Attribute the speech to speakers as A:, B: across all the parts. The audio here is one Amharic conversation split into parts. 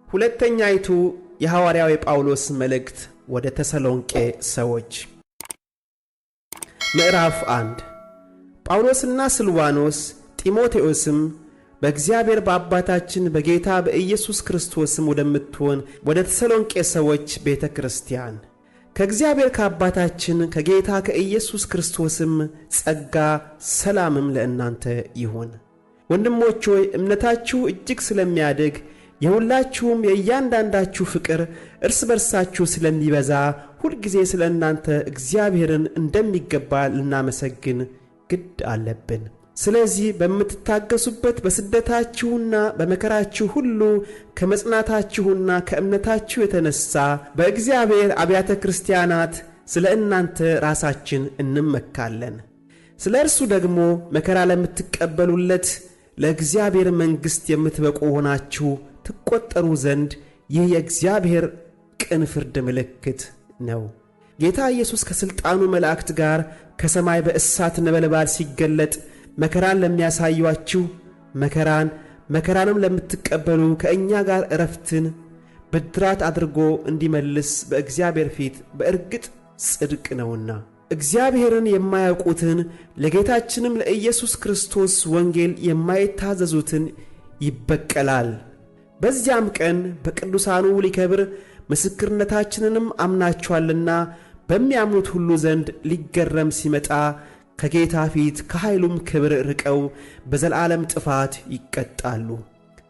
A: ሁለተኛይቱ የሐዋርያው ጳውሎስ መልእክት ወደ ተሰሎንቄ ሰዎች ምዕራፍ 1 ጳውሎስና ስልዋኖስ ጢሞቴዎስም በእግዚአብሔር በአባታችን በጌታ በኢየሱስ ክርስቶስም ወደምትሆን ወደ ተሰሎንቄ ሰዎች ቤተ ክርስቲያን ከእግዚአብሔር ከአባታችን ከጌታ ከኢየሱስ ክርስቶስም ጸጋ ሰላምም ለእናንተ ይሁን። ወንድሞች ሆይ እምነታችሁ እጅግ ስለሚያድግ የሁላችሁም የእያንዳንዳችሁ ፍቅር እርስ በርሳችሁ ስለሚበዛ ሁልጊዜ ስለ እናንተ እግዚአብሔርን እንደሚገባ ልናመሰግን ግድ አለብን። ስለዚህ በምትታገሱበት በስደታችሁና በመከራችሁ ሁሉ ከመጽናታችሁና ከእምነታችሁ የተነሳ በእግዚአብሔር አብያተ ክርስቲያናት ስለ እናንተ ራሳችን እንመካለን። ስለ እርሱ ደግሞ መከራ ለምትቀበሉለት ለእግዚአብሔር መንግሥት የምትበቁ ሆናችሁ ትቆጠሩ ዘንድ ይህ የእግዚአብሔር ቅን ፍርድ ምልክት ነው። ጌታ ኢየሱስ ከሥልጣኑ መላእክት ጋር ከሰማይ በእሳት ነበልባል ሲገለጥ መከራን ለሚያሳዩአችሁ መከራንም ለምትቀበሉ ከእኛ ጋር ዕረፍትን ብድራት አድርጎ እንዲመልስ በእግዚአብሔር ፊት በእርግጥ ጽድቅ ነውና። እግዚአብሔርን የማያውቁትን ለጌታችንም ለኢየሱስ ክርስቶስ ወንጌል የማይታዘዙትን ይበቀላል። በዚያም ቀን በቅዱሳኑ ሊከብር ምስክርነታችንንም አምናችኋልና በሚያምኑት ሁሉ ዘንድ ሊገረም ሲመጣ ከጌታ ፊት ከኃይሉም ክብር ርቀው በዘላለም ጥፋት ይቀጣሉ።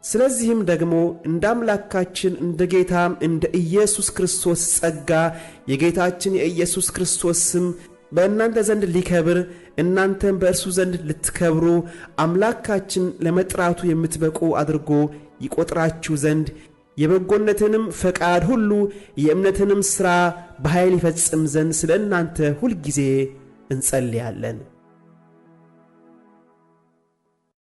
A: ስለዚህም ደግሞ እንደ አምላካችን እንደ ጌታም እንደ ኢየሱስ ክርስቶስ ጸጋ የጌታችን የኢየሱስ ክርስቶስ ስም በእናንተ ዘንድ ሊከብር እናንተም በእርሱ ዘንድ ልትከብሩ አምላካችን ለመጥራቱ የምትበቁ አድርጎ ይቆጥራችሁ ዘንድ የበጎነትንም ፈቃድ ሁሉ የእምነትንም ሥራ በኃይል ይፈጽም ዘንድ ስለ እናንተ ሁልጊዜ እንጸልያለን።